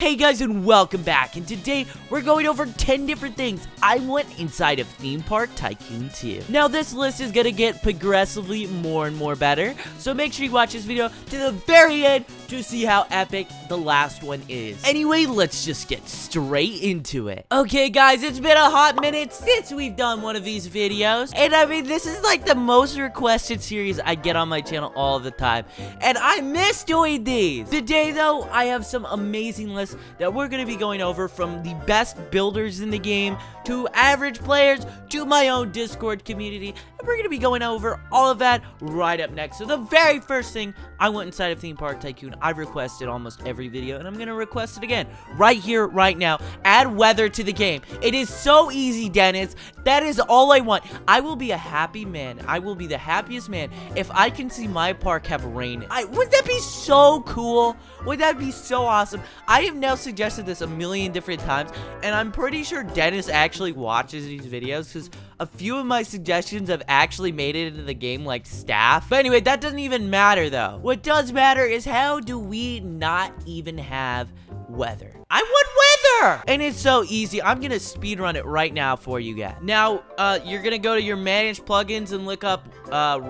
Hey guys, and welcome back, and today we're going over 10 different things I want inside of Theme Park Tycoon 2. Now this list is gonna get progressively more and more better, so make sure you watch this video to the very end to see how epic the last one is. Anyway, let's just get straight into it. Okay guys, it's been a hot minute since we've done one of these videos, and I mean this is like the most requested series I get on my channel all the time, and I miss doing these. Today though, I have some amazing lists that we're going to be going over, from the best builders in the game to average players to my own Discord community, and we're going to be going over all of that right up next. So the very first thing I want inside of Theme Park Tycoon, I've requested almost every video, and I'm going to request it again right here, right now. Add weather to the game. It is so easy, Dennis. That is all I want. I will be a happy man. I will be the happiest man if I can see my park have rain. Would that be so cool? Would that be so awesome? I have now suggested this a million different times, and I'm pretty sure Dennis actually watches these videos, because a few of my suggestions have actually made it into the game like staff. But anyway, that doesn't even matter though. What does matter is how do we not even have weather? I want weather! And it's so easy. I'm gonna speedrun it right now for you guys. Now, you're gonna go to your manage plugins and look up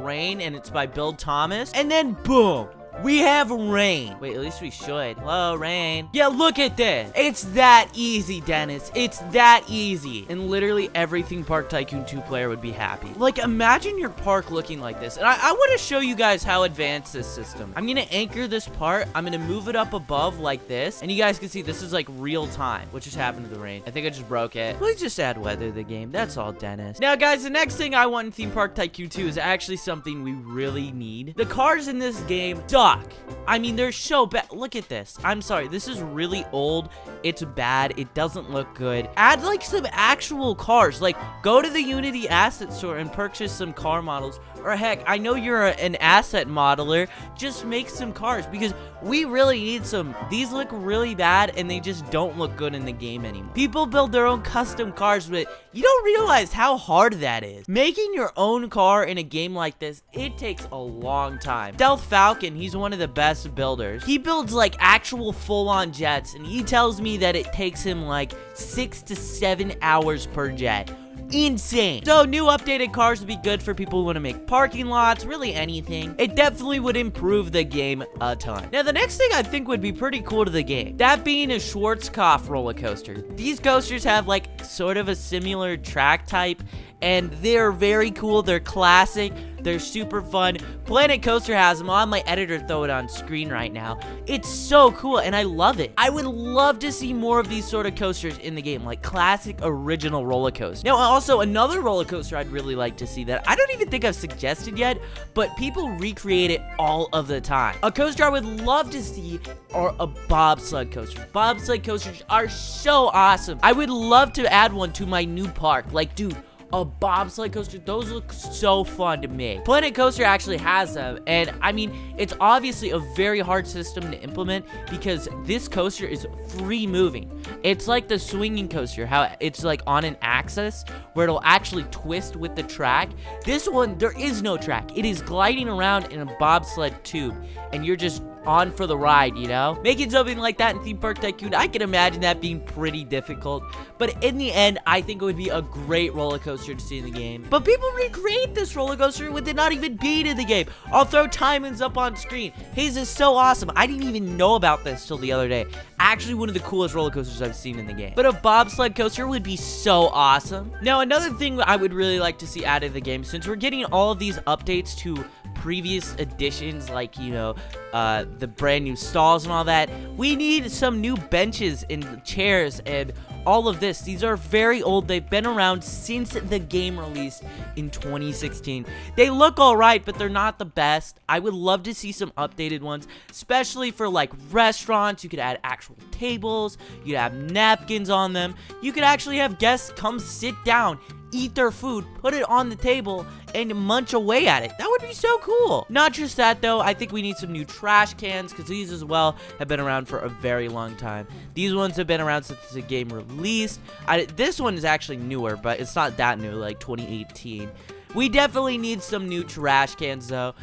rain, and it's by Bill Thomas, and then boom, we have rain. Wait, at least we should. Hello, rain. Yeah, look at this. It's that easy, Dennis. It's that easy. And literally every Theme Park Tycoon 2 player would be happy. Like, imagine your park looking like this. And I want to show you guys how advanced this system. I'm going to anchor this part. I'm going to move it up above like this. And you guys can see this is like real time. What just happened to the rain? I think I just broke it. Please just add weather to the game. That's all, Dennis. Now, guys, the next thing I want in Theme Park Tycoon 2 is actually something we really need. The cars in this game suck. I mean, they're so bad. Look at this. I'm sorry. This is really old. It's bad. It doesn't look good. Add, like, some actual cars. Like, go to the Unity asset store and purchase some car models. Or, heck, I know you're an asset modeler. Just make some cars, because we really need some. These look really bad, and they just don't look good in the game anymore. People build their own custom cars, but you don't realize how hard that is. Making your own car in a game like this, it takes a long time. Stealth Falcon, he's one of the best builders. He builds like actual full-on jets, and he tells me that it takes him like 6 to 7 hours per jet. Insane. So new updated cars would be good for people who want to make parking lots, really anything. It definitely would improve the game a ton. Now the next thing I think would be pretty cool to the game, that being a Schwarzkopf roller coaster. These coasters have like sort of a similar track type, and they're very cool. They're classic. They're super fun. Planet Coaster has them. I'll have my editor throw it on screen right now. It's so cool, and I love it. I would love to see more of these sort of coasters in the game, like classic original roller coasters. Now, also, another roller coaster I'd really like to see that I don't even think I've suggested yet, but people recreate it all of the time. A coaster I would love to see are a bobsled coaster. Bobsled coasters are so awesome. I would love to add one to my new park. Like, dude, a bobsled coaster, those look so fun to me. Planet Coaster actually has them, and I mean, it's obviously a very hard system to implement, because this coaster is free moving. It's like the swinging coaster, how it's like on an axis where it'll actually twist with the track. This one, there is no track. It is gliding around in a bobsled tube, and you're just on for the ride, you know? Making something like that in Theme Park Tycoon, I can imagine that being pretty difficult, but in the end, I think it would be a great roller coaster to see in the game. But people recreate this roller coaster with it not even being in the game. I'll throw Timons up on screen. His is so awesome. I didn't even know about this till the other day. Actually, one of the coolest roller coasters I've seen in the game. But a bobsled coaster would be so awesome. Now, another thing I would really like to see added to the game, since we're getting all of these updates to previous editions, like, you know, the brand new stalls and all that, we need some new benches and chairs and all of this. These are very old. They've been around since the game released in 2016. They look all right, but they're not the best. I would love to see some updated ones, especially for like restaurants. You could add actual tables. You could have napkins on them. You could actually have guests come sit down, eat their food, put it on the table, and munch away at it. That would be so cool. Not just that though, I think we need some new trash cans, because these as well have been around for a very long time. These ones have been around since the game released. This one is actually newer, but it's not that new, like 2018. We definitely need some new trash cans though.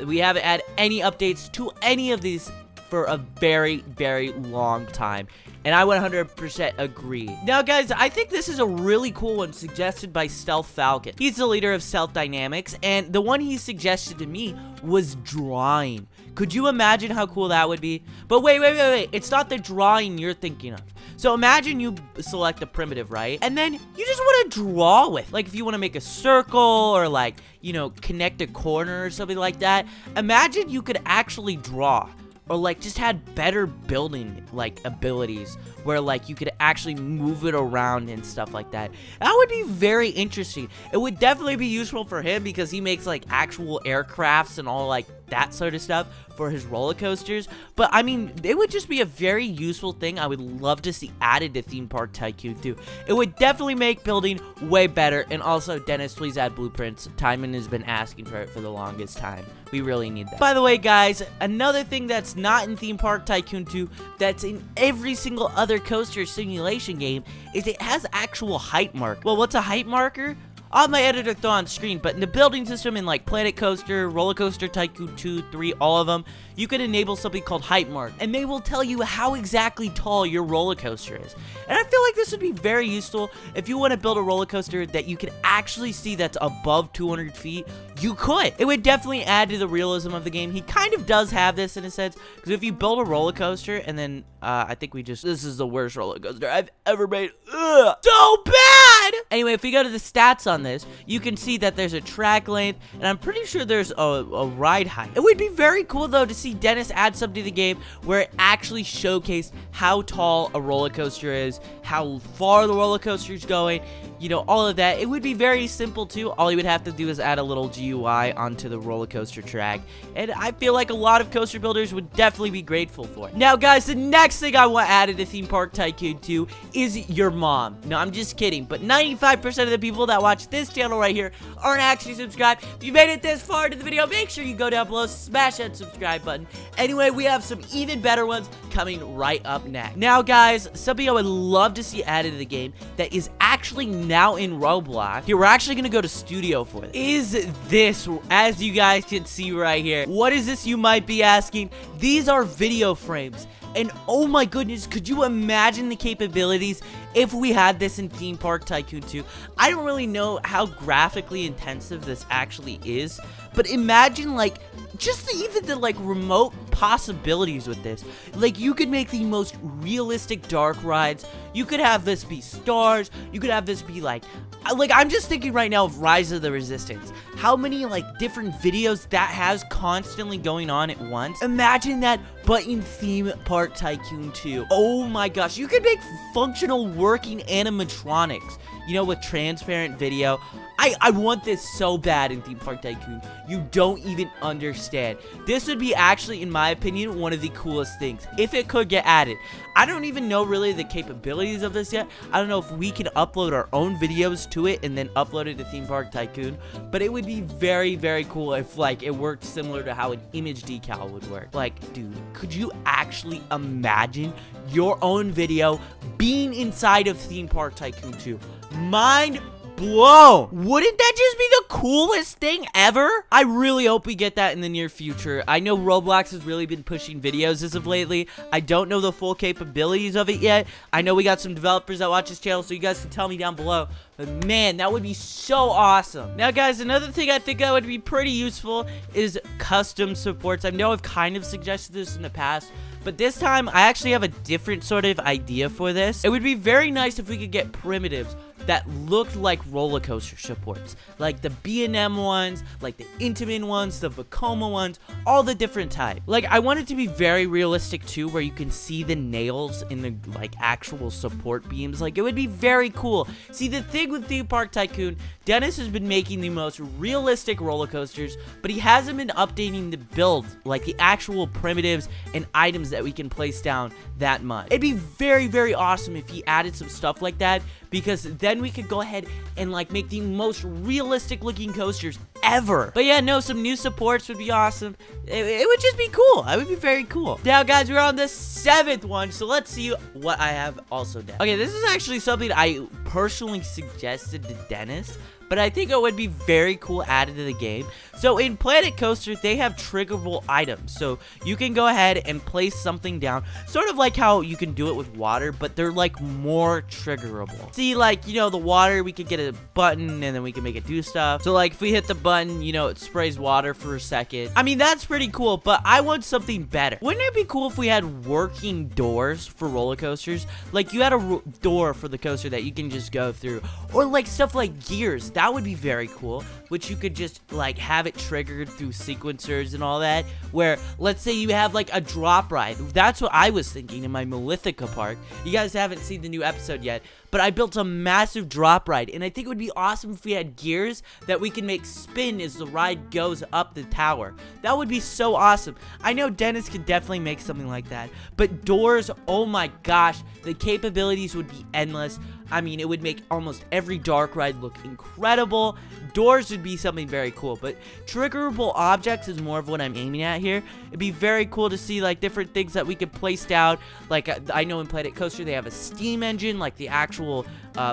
We haven't had any updates to any of these for a very, very long time. And I 100% agree. Now, guys, I think this is a really cool one suggested by Stealth Falcon. He's the leader of Stealth Dynamics, and the one he suggested to me was drawing. Could you imagine how cool that would be? But wait. It's not the drawing you're thinking of. So imagine you select a primitive, right? And then you just want to draw with. Like, if you want to make a circle or, like, you know, connect a corner or something like that. Imagine you could actually draw. Or, like, just had better building, like, abilities where, like, you could actually move it around and stuff like that. That would be very interesting. It would definitely be useful for him because he makes, like, actual aircrafts and all, like, that sort of stuff for his roller coasters. But, I mean, it would just be a very useful thing I would love to see added to Theme Park Tycoon 2. It would definitely make building way better. And also, Dennis, please add blueprints. Timon has been asking for it for the longest time. We really need that. By the way, guys, another thing that's not in Theme Park Tycoon 2 that's in every single other coaster simulation game is it has actual height mark. Well, what's a height marker? I'll have my editor throw on screen, but in the building system in like Planet Coaster, Roller Coaster Tycoon 2, 3, all of them, you can enable something called height mark, and they will tell you how exactly tall your roller coaster is. And I feel like this would be very useful if you want to build a roller coaster that you can actually see that's above 200 feet. You could. It would definitely add to the realism of the game. He kind of does have this in a sense, because if you build a roller coaster and then I think this is the worst roller coaster I've ever made. Ugh, so bad! Anyway, if we go to the stats on this, you can see that there's a track length, and I'm pretty sure there's a ride height. It would be very cool, though, to see Dennis add something to the game where it actually showcased how tall a roller coaster is, how far the roller coaster is going, you know, all of that. It would be very simple, too. All you would have to do is add a little GUI onto the roller coaster track, and I feel like a lot of coaster builders would definitely be grateful for it. Now, guys, the next thing I want added to Theme Park Tycoon 2 is your mom. No, I'm just kidding, but 95% of the people that watch this channel right here aren't actually subscribed. If you made it this far into the video, make sure you go down below, smash that subscribe button. Anyway, we have some even better ones coming right up next. Now, guys, something I would love to see added to the game that is actually now in Roblox. Here, we're actually gonna go to Studio for this. Is this, as you guys can see right here, what is this, you might be asking? These are video frames. And oh my goodness, could you imagine the capabilities if we had this in Theme Park Tycoon 2? I don't really know how graphically intensive this actually is, but imagine like just even the like remote possibilities with this. Like, you could make the most realistic dark rides. You could have this be stars. You could have this be like I'm just thinking right now of Rise of the Resistance. How many like different videos that has constantly going on at once. Imagine that, but in Theme Park Tycoon 2. Oh my gosh, you could make functional working animatronics, you know, with transparent video. I want this so bad in Theme Park Tycoon. You don't even understand. This would be actually, in my opinion, one of the coolest things if it could get added. I don't even know really the capabilities of this yet. I don't know if we can upload our own videos to it and then upload it to Theme Park Tycoon. But it would be very, very cool if like it worked similar to how an image decal would work. Like, dude, could you actually imagine your own video being inside of Theme Park Tycoon 2? Mind blown. Wouldn't that just be the coolest thing ever? I really hope we get that in the near future. I know Roblox has really been pushing videos as of lately. I don't know the full capabilities of it yet. I know we got some developers that watch this channel, so you guys can tell me down below. But man, that would be so awesome. Now, guys, another thing I think that would be pretty useful is custom supports. I know I've kind of suggested this in the past, but this time I actually have a different sort of idea for this. It would be very nice if we could get primitives that looked like roller coaster supports, like the B&M ones, like the Intamin ones, the Vekoma ones, all the different types. Like, I want it to be very realistic too, where you can see the nails in the like actual support beams. Like, it would be very cool. See, the thing with Theme Park Tycoon, Dennis has been making the most realistic roller coasters, but he hasn't been updating the build, like the actual primitives and items that we can place down that much. It'd be very, very awesome if he added some stuff like that, because then we could go ahead and like make the most realistic looking coasters ever. But yeah, no, some new supports would be awesome. It would just be cool. It would be very cool. Now, guys, we're on the 7th one, so let's see what I have also done. Okay, this is actually something I personally suggested to Dennis, but I think it would be very cool added to the game. So in Planet Coaster, they have triggerable items. So you can go ahead and place something down, sort of like how you can do it with water, but they're like more triggerable. See, like, you know, the water, we could get a button and then we can make it do stuff. So like if we hit the button, you know, it sprays water for a second. I mean, that's pretty cool, but I want something better. Wouldn't it be cool if we had working doors for roller coasters? Like you had a door for the coaster that you can just go through, or like stuff like gears. That would be very cool, which you could just like have it triggered through sequencers and all that, where let's say you have like a drop ride. That's what I was thinking in my Maliboomer park. You guys haven't seen the new episode yet, but I built a massive drop ride, and I think it would be awesome if we had gears that we can make spin as the ride goes up the tower. That would be so awesome. I know Dennis could definitely make something like that, but doors, oh my gosh, the capabilities would be endless. I mean, it would make almost every dark ride look incredible. Doors would be something very cool, but triggerable objects is more of what I'm aiming at here. It'd be very cool to see like different things that we could place down. Like I know in Planet Coaster they have a steam engine, like the actual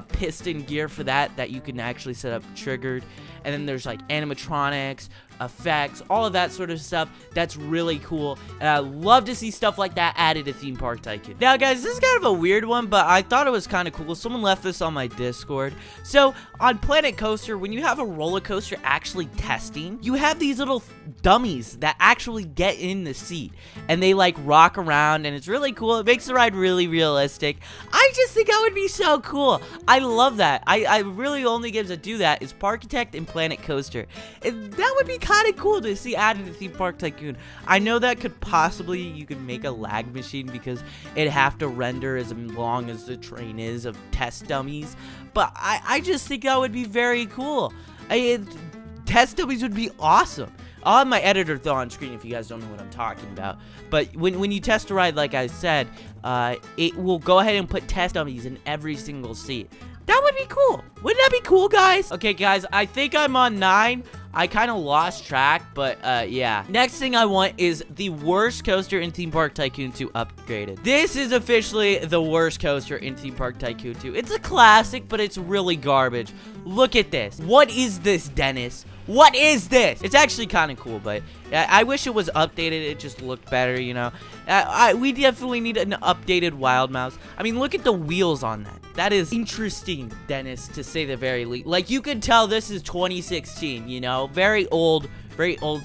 piston gear for that you can actually set up triggered. And then there's like animatronics, effects, all of that sort of stuff. That's really cool, and I love to see stuff like that added to Theme Park Tycoon. Now guys, this is kind of a weird one, but I thought it was kind of cool. Someone left this on my Discord. So on Planet Coaster, when you have a roller coaster actually testing, you have these little dummies that actually get in the seat and they like rock around, and it's really cool. It makes the ride really realistic. I just think that would be so cool. I love that. I really only games that do that is Parkitect and Planet Coaster, and that would be kind of cool to see added to Theme Park Tycoon. I know that could possibly, you could make a lag machine because it'd have to render as long as the train is of test dummies, but I just think that would be very cool. Test dummies would be awesome. I'll have my editor throw on screen if you guys don't know what I'm talking about. But when you test a ride, like I said, it will go ahead and put test dummies in every single seat. That would be cool. Wouldn't that be cool, guys? Okay, guys, I think I'm on 9. I kind of lost track, but yeah. Next thing I want is the worst coaster in Theme Park Tycoon 2 upgraded. This is officially the worst coaster in Theme Park Tycoon 2. It's a classic, but it's really garbage. Look at this. What is this, Dennis? What is this? It's actually kind of cool, but I wish it was updated. It just looked better, you know. We definitely need an updated Wild Mouse. I mean, look at the wheels on that. That is interesting, Dennis, to say the very least. Like, you could tell this is 2016, you know. Very old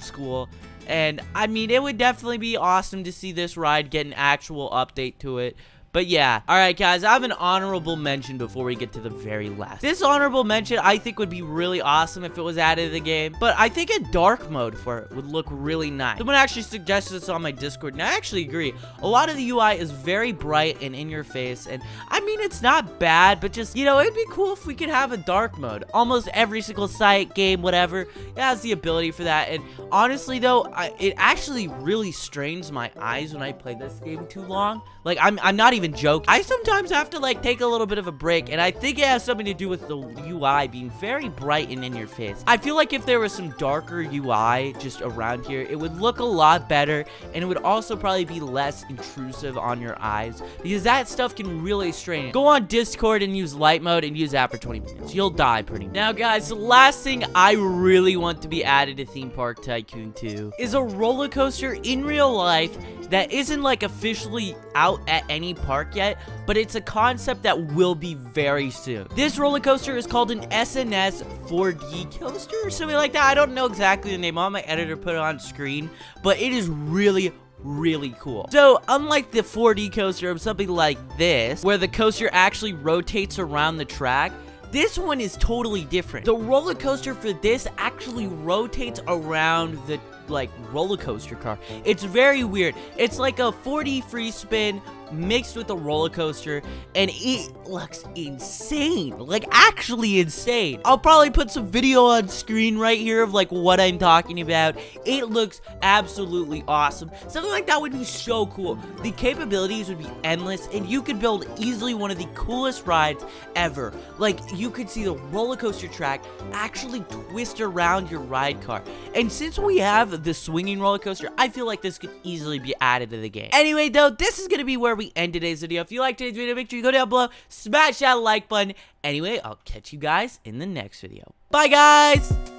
school. And, I mean, it would definitely be awesome to see this ride get an actual update to it. But yeah, alright guys, I have an honorable mention before we get to the very last. This honorable mention I think would be really awesome if it was added to the game, but I think a dark mode for it would look really nice. Someone actually suggested this on my Discord, and I actually agree. A lot of the UI is very bright and in your face, and I mean, it's not bad, but just, you know, it'd be cool if we could have a dark mode. Almost every single site, game, whatever, it has the ability for that, and honestly though, it actually really strains my eyes when I play this game too long. Like, I'm not even joking. I sometimes have to like take a little bit of a break, and I think it has something to do with the UI being very bright and in your face. I feel like if there was some darker UI just around here, it would look a lot better, and it would also probably be less intrusive on your eyes, because that stuff can really strain it. Go on Discord and use light mode and use that for 20 minutes. You'll die pretty much. Now guys, the last thing I really want to be added to Theme Park Tycoon 2 is a roller coaster in real life that isn't like officially out at any park yet, but it's a concept that will be very soon. This roller coaster is called an SNS 4D coaster or something like that. I don't know exactly the name. I'll have my editor put it on screen, but it is really cool. So unlike the 4D coaster of something like this, where the coaster actually rotates around the track, this one is totally different. The roller coaster for this actually rotates around the like roller coaster car. It's very weird. It's like a 4D free spin mixed with a roller coaster, and it looks insane. Like, actually insane. I'll probably put some video on screen right here of like what I'm talking about. It looks absolutely awesome. Something like that would be so cool. The capabilities would be endless, and you could build easily one of the coolest rides ever. Like, you could see the roller coaster track actually twist around your ride car. And since we have the swinging roller coaster, I feel like this could easily be added to the game. Anyway though, this is gonna be where we end today's video. If you liked today's video, make sure you go down below, smash that like button, Anyway, I'll catch you guys in the next video. Bye, guys!